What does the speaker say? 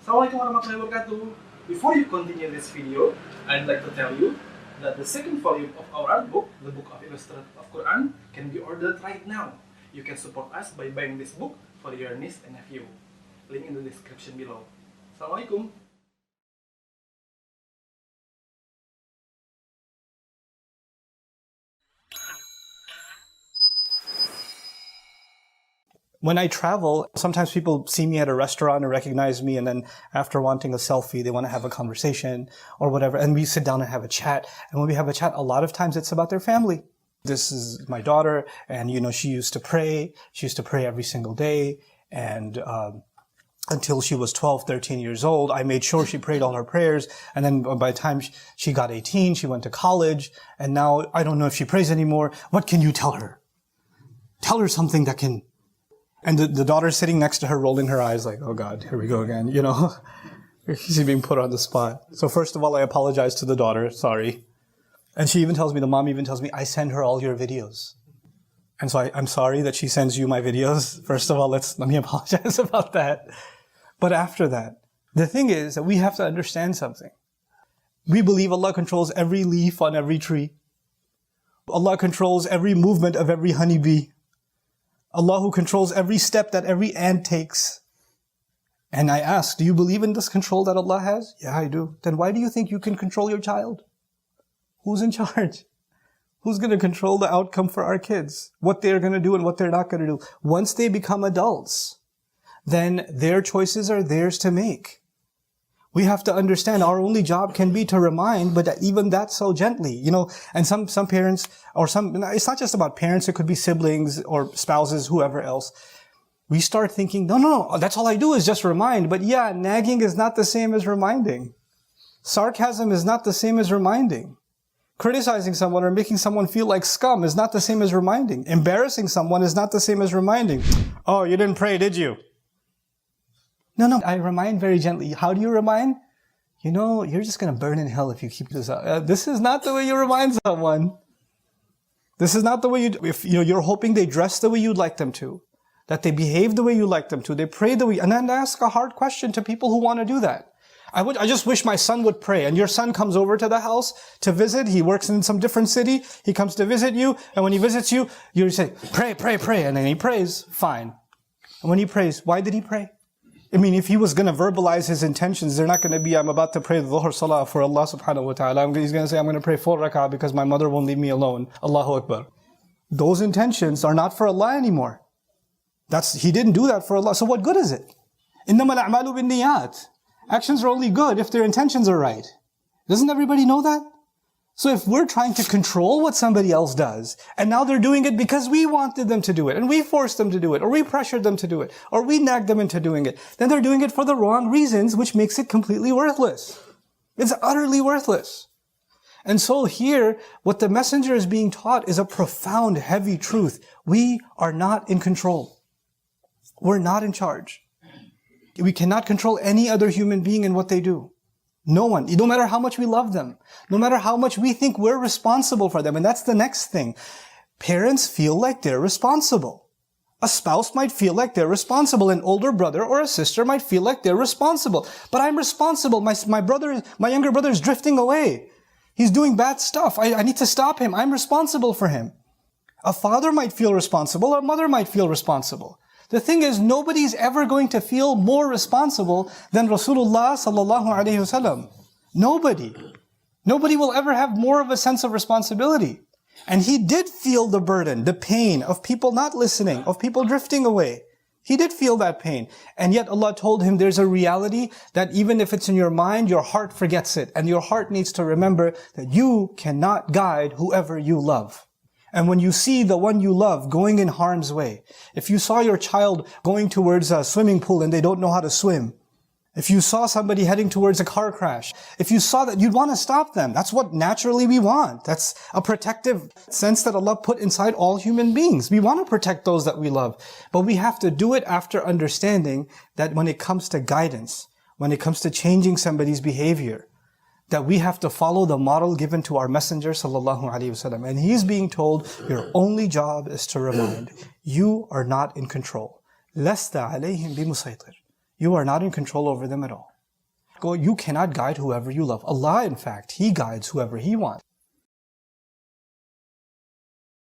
Assalamualaikum warahmatullahi wabarakatuh. Before you continue this video, I'd like to tell you that the second volume of our art book, the Book of Illustrated of Quran, can be ordered right now. You can support us by buying this book for your niece and nephew. Link in the description below. Assalamualaikum. When I travel, sometimes people see me at a restaurant and recognize me, and then after wanting a selfie, they want to have a conversation or whatever, and we sit down and have a chat. And when we have a chat, a lot of times it's about their family. This is my daughter, and she used to pray. She used to pray every single day, and until she was 12, 13 years old, I made sure she prayed all her prayers. And then by the time she got 18, she went to college, and now I don't know if she prays anymore. What can you tell her? Tell her something that can... And the daughter's sitting next to her, rolling her eyes like, oh God, here we go again, She's being put on the spot. So first of all, I apologize to the daughter, sorry. And she even tells me, the mom even tells me, I send her all your videos. And so I'm sorry that she sends you my videos. First of all, let me apologize about that. But after that, the thing is that we have to understand something. We believe Allah controls every leaf on every tree. Allah controls every movement of every honeybee. Allah who controls every step that every ant takes. And I ask, do you believe in this control that Allah has? Yeah, I do. Then why do you think you can control your child? Who's in charge? Who's going to control the outcome for our kids? What they're going to do and what they're not going to do. Once they become adults, then their choices are theirs to make. We have to understand our only job can be to remind, but even that so gently, and some parents, it's not just about parents, it could be siblings or spouses, whoever else. We start thinking, no, that's all I do is just remind. But yeah, nagging is not the same as reminding. Sarcasm is not the same as reminding. Criticizing someone or making someone feel like scum is not the same as reminding. Embarrassing someone is not the same as reminding. Oh, you didn't pray, did you? No, I remind very gently. How do you remind? You're just going to burn in hell if you keep this up. This is not the way you remind someone. This is not the way you're hoping they dress the way you'd like them to, that they behave the way you like them to, they pray the way, and then ask a hard question to people who want to do that. I just wish my son would pray, and your son comes over to the house to visit. He works in some different city. He comes to visit you, and when he visits you, you say, pray, and then he prays. Fine. And when he prays, why did he pray? If he was going to verbalize his intentions, they're not going to be, I'm about to pray the Dhuhr Salah for Allah subhanahu wa ta'ala. He's going to say, I'm going to pray 4 rak'ah because my mother won't leave me alone. Allahu Akbar. Those intentions are not for Allah anymore. He didn't do that for Allah. So what good is it? إِنَّمَا الْأَعْمَالُ بِالنِّيَّاتِ. Actions are only good if their intentions are right. Doesn't everybody know that? So if we're trying to control what somebody else does, and now they're doing it because we wanted them to do it, and we forced them to do it, or we pressured them to do it, or we nagged them into doing it, then they're doing it for the wrong reasons, which makes it completely worthless. It's utterly worthless. And so here, what the messenger is being taught is a profound, heavy truth. We are not in control. We're not in charge. We cannot control any other human being in what they do. No one, no matter how much we love them, no matter how much we think we're responsible for them. And that's the next thing. Parents feel like they're responsible. A spouse might feel like they're responsible. An older brother or a sister might feel like they're responsible. But I'm responsible. My younger brother is drifting away. He's doing bad stuff. I need to stop him. I'm responsible for him. A father might feel responsible. A mother might feel responsible. The thing is, nobody's ever going to feel more responsible than Rasulullah sallallahu alaihi wasallam. Nobody. Nobody will ever have more of a sense of responsibility. And he did feel the burden, the pain of people not listening, of people drifting away. He did feel that pain. And yet Allah told him there's a reality that even if it's in your mind, your heart forgets it. And your heart needs to remember that you cannot guide whoever you love. And when you see the one you love going in harm's way, if you saw your child going towards a swimming pool and they don't know how to swim, if you saw somebody heading towards a car crash, if you saw that, you'd want to stop them. That's what naturally we want. That's a protective sense that Allah put inside all human beings. We want to protect those that we love. But we have to do it after understanding that when it comes to guidance, when it comes to changing somebody's behavior, that we have to follow the model given to our Messenger sallallahu alaihi wasallam. And he's being told, your only job is to remind. You are not in control. لَسْتَ عَلَيْهِمْ بِمُسَيْطِرٍ. You are not in control over them at all. You cannot guide whoever you love. Allah, in fact, He guides whoever He wants.